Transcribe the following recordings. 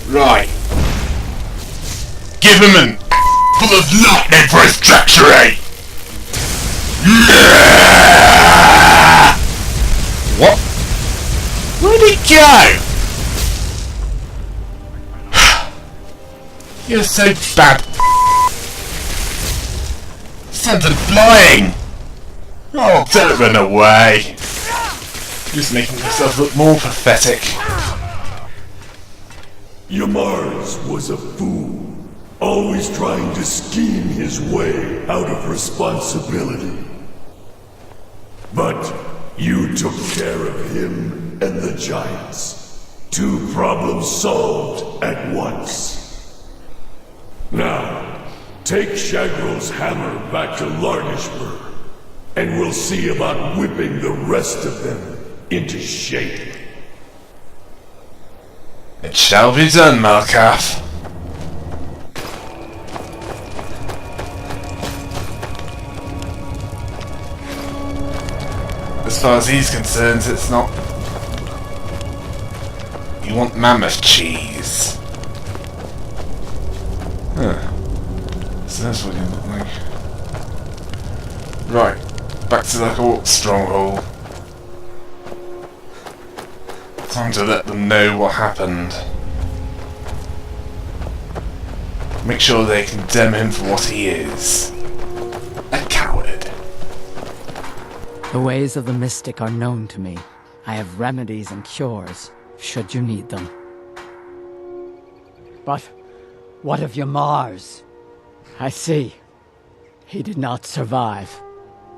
Right. Give him an full of lightning for his treachery! What? Where'd he go? You're so bad. Send him flying! Oh, don't run away! You're just making yourself look more pathetic. Yamarz was a fool, always trying to scheme his way out of responsibility. But you took care of him and the giants. 2 problems solved at once. Now, take Shagrel's hammer back to Larnishburg, and we'll see about whipping the rest of them into shape. It shall be done, Malkath. As far as he's concerned, it's not... You want mammoth cheese. Huh. So that's what you look like. Right, back to the Orc stronghold. Time to let them know what happened. Make sure they condemn him for what he is. A coward. The ways of the mystic are known to me. I have remedies and cures, should you need them. But what of Yamarz? I see. He did not survive.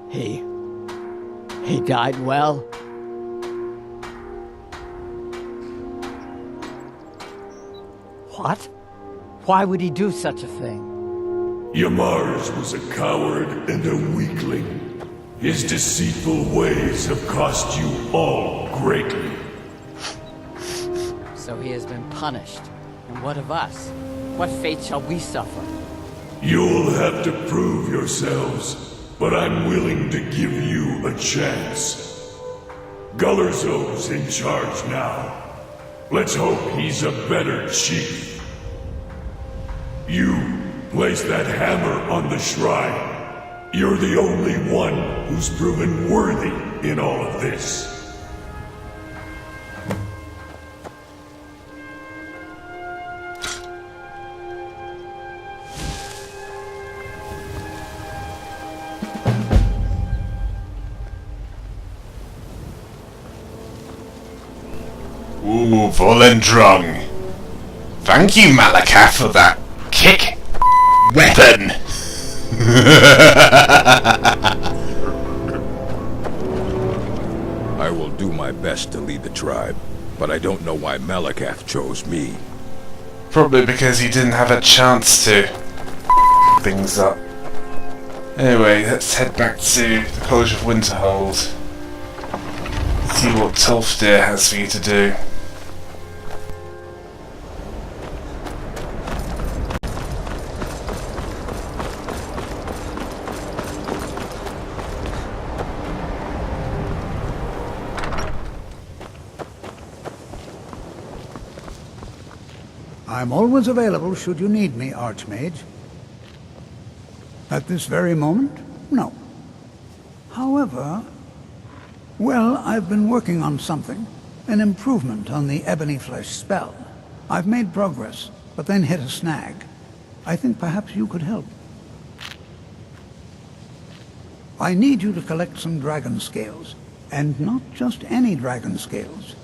He died well. What? Why would he do such a thing? Yamarz was a coward and a weakling. His deceitful ways have cost you all greatly. So he has been punished. And what of us? What fate shall we suffer? You'll have to prove yourselves, but I'm willing to give you a chance. Gullerzo's in charge now. Let's hope he's a better chief. You place that hammer on the shrine. You're the only one who's proven worthy in all of this. Ooh, Volendrung. Thank you, Malakath, for that kick weapon. I will do my best to lead the tribe, but I don't know why Malakath chose me. Probably because he didn't have a chance to things up. Anyway, let's head back to the College of Winterhold. See what Tolfdir has for you to do. I'm always available should you need me, Archmage. At this very moment, no. However, well, I've been working on something. An improvement on the Ebony Flesh spell. I've made progress, but then hit a snag. I think perhaps you could help. I need you to collect some dragon scales, and not just any dragon scales.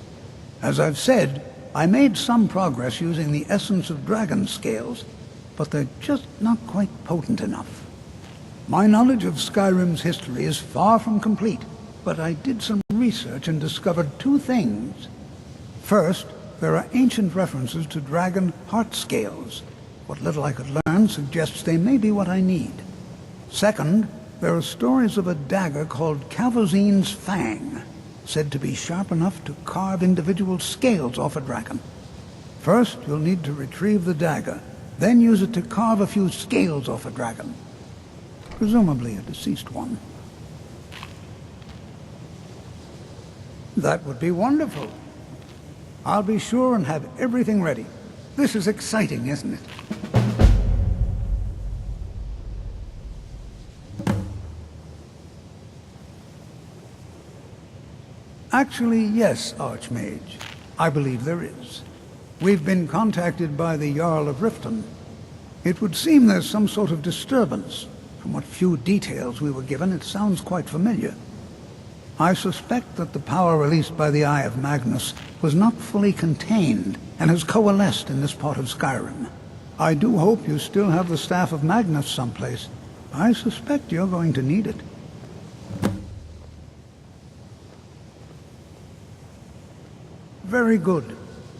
As I've said, I made some progress using the essence of dragon scales, but they're just not quite potent enough. My knowledge of Skyrim's history is far from complete, but I did some research and discovered 2 things. First, there are ancient references to dragon heart scales. What little I could learn suggests they may be what I need. Second, there are stories of a dagger called Kavazin's Fang, said to be sharp enough to carve individual scales off a dragon. First, you'll need to retrieve the dagger, then use it to carve a few scales off a dragon. Presumably a deceased one. That would be wonderful. I'll be sure and have everything ready. This is exciting, isn't it? Actually, yes, Archmage. I believe there is. We've been contacted by the Jarl of Riften. It would seem there's some sort of disturbance. From what few details we were given, it sounds quite familiar. I suspect that the power released by the Eye of Magnus was not fully contained and has coalesced in this part of Skyrim. I do hope you still have the Staff of Magnus someplace. I suspect you're going to need it. Very good.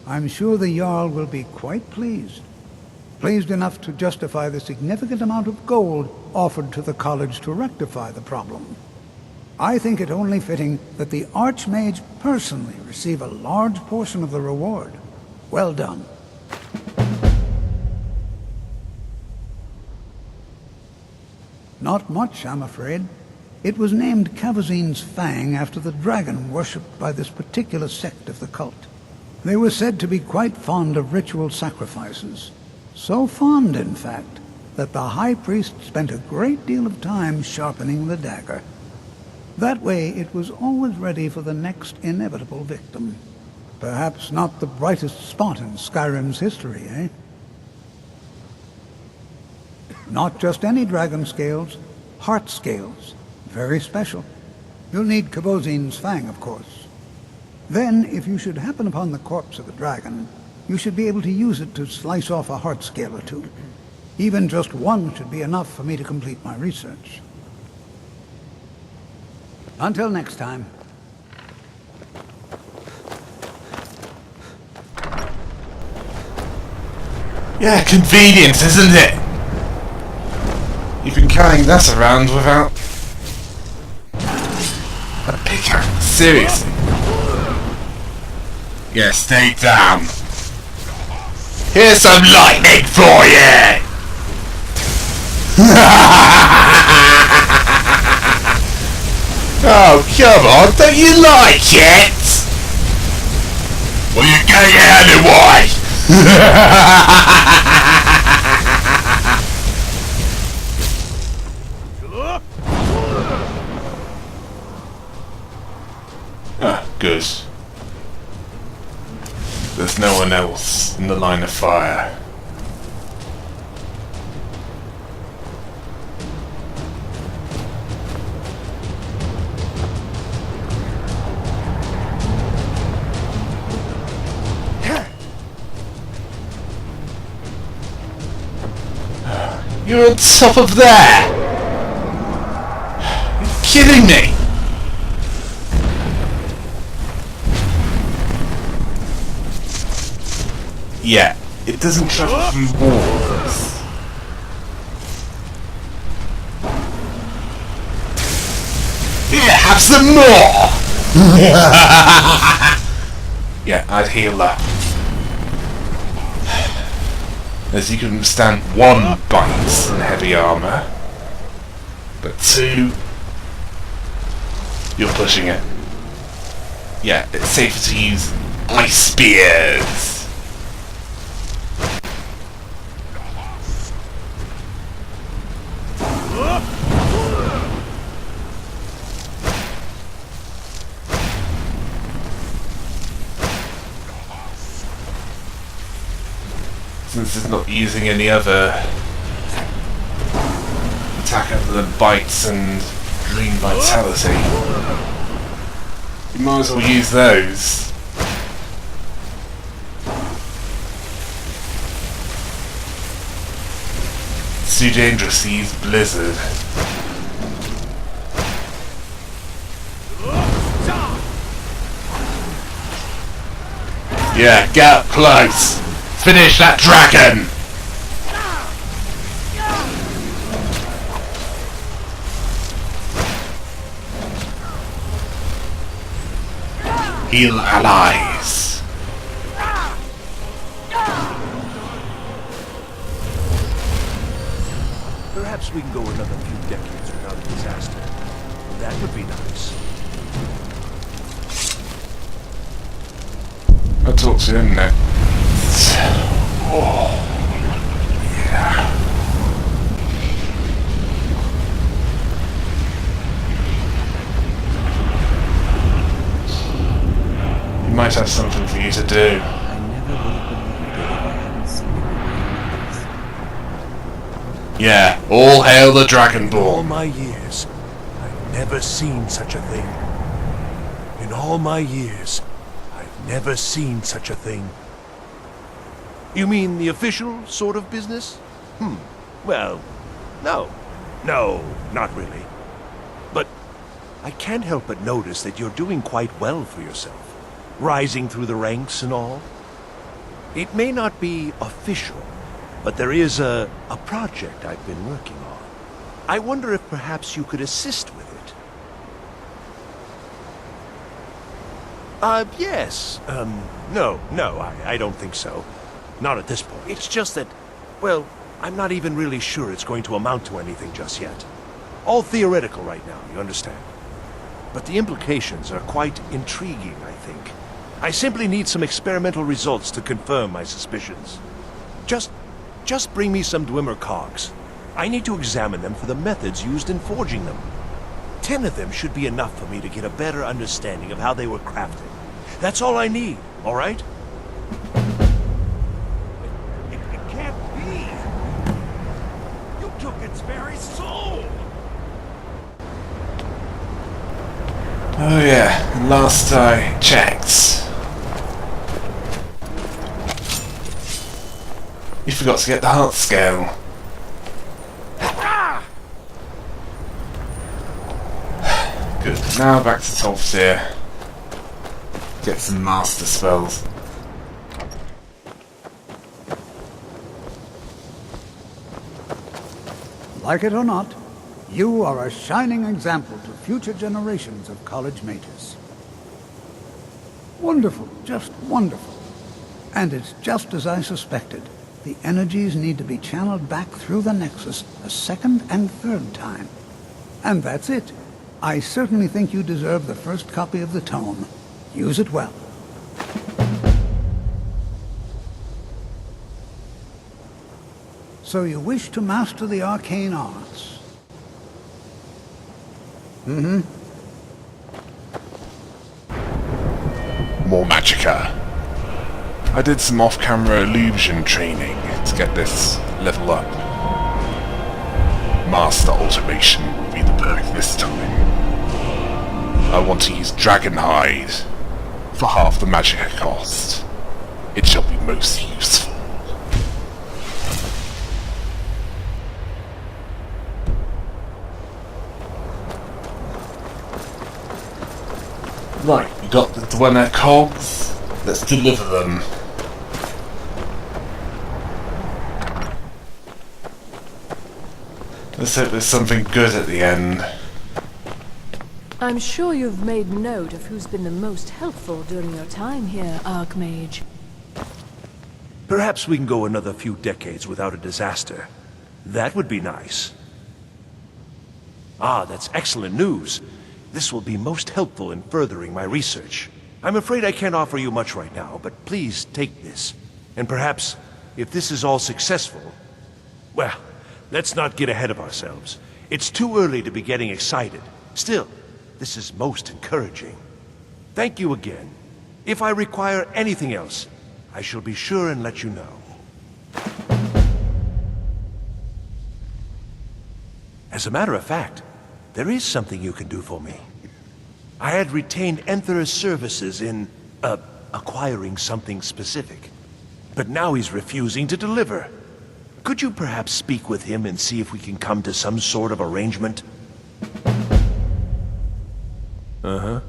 I'm sure the Jarl will be quite pleased. Pleased enough to justify the significant amount of gold offered to the college to rectify the problem. I think it only fitting that the Archmage personally receive a large portion of the reward. Well done. Not much, I'm afraid. It was named Kavazin's Fang after the dragon worshipped by this particular sect of the cult. They were said to be quite fond of ritual sacrifices. So fond, in fact, that the High Priest spent a great deal of time sharpening the dagger. That way, it was always ready for the next inevitable victim. Perhaps not the brightest spot in Skyrim's history, eh? Not just any dragon scales, heart scales. Very special. You'll need Kavozin's Fang, of course. Then, if you should happen upon the corpse of a dragon, you should be able to use it to slice off a heart scale or two. Even just one should be enough for me to complete my research. Until next time. Yeah, convenient, isn't it? You've been carrying that around without a pickaxe. Seriously. Yeah, stay down. Here's some lightning for you! Oh, come on, don't you like it? Well, you're getting it anyway! Ah, good. There's no one else in the line of fire. You're on top of there! You're kidding me! Yeah, it doesn't travel through walls. Here, have some more! Yeah, I'd heal that. As you can withstand one bite in heavy armour, but two, you're pushing it. Yeah, it's safer to use ice spears. Since it's not using any other attack other than bites and green vitality, you might as well use those. It's too dangerous to use Blizzard. Yeah, get up close! Finish that dragon! Heal allies. Perhaps we can go another few decades without a disaster. That would be nice. I'll talk to him next. do. I never would have believed it if I hadn't seen it. Yeah, all hail the All Dragonborn. my years, I've never seen such a thing. In all my years, I've never seen such a thing. You mean the official sort of business? Well, no. No, not really. But I can't help but notice that you're doing quite well for yourself. Rising through the ranks and all. It may not be official, but there is a project I've been working on. I wonder if perhaps you could assist with it. Yes. No, I don't think so. Not at this point. It's just that, well, I'm not even really sure it's going to amount to anything just yet. All theoretical right now, you understand? But the implications are quite intriguing, I think. I simply need some experimental results to confirm my suspicions. Just bring me some Dwemer cogs. I need to examine them for the methods used in forging them. 10 of them should be enough for me to get a better understanding of how they were crafted. That's all I need, all right? It can't be! You took its very soul! Oh yeah, and last I checked, you forgot to get the heart scale. Good. Now back to Tolfsir. Get some master spells. Like it or not, you are a shining example to future generations of college mages. Wonderful, just wonderful. And it's just as I suspected. The energies need to be channeled back through the Nexus a second and third time. And that's it. I certainly think you deserve the first copy of the tome. Use it well. So you wish to master the arcane arts? More magicka. I did some off-camera illusion training to get this level up. Master Automation will be the perk this time. I want to use Dragonhide for half the magicka cost. It shall be most useful. Right, we got the Dwemer cogs. Let's deliver them. Let's hope there's something good at the end. I'm sure you've made note of who's been the most helpful during your time here, Archmage. Perhaps we can go another few decades without a disaster. That would be nice. Ah, that's excellent news. This will be most helpful in furthering my research. I'm afraid I can't offer you much right now, but please take this. And perhaps, if this is all successful... Well, let's not get ahead of ourselves. It's too early to be getting excited. Still, this is most encouraging. Thank you again. If I require anything else, I shall be sure and let you know. As a matter of fact, there is something you can do for me. I had retained Enther's services in, acquiring something specific. But now he's refusing to deliver. Could you perhaps speak with him and see if we can come to some sort of arrangement? Uh-huh.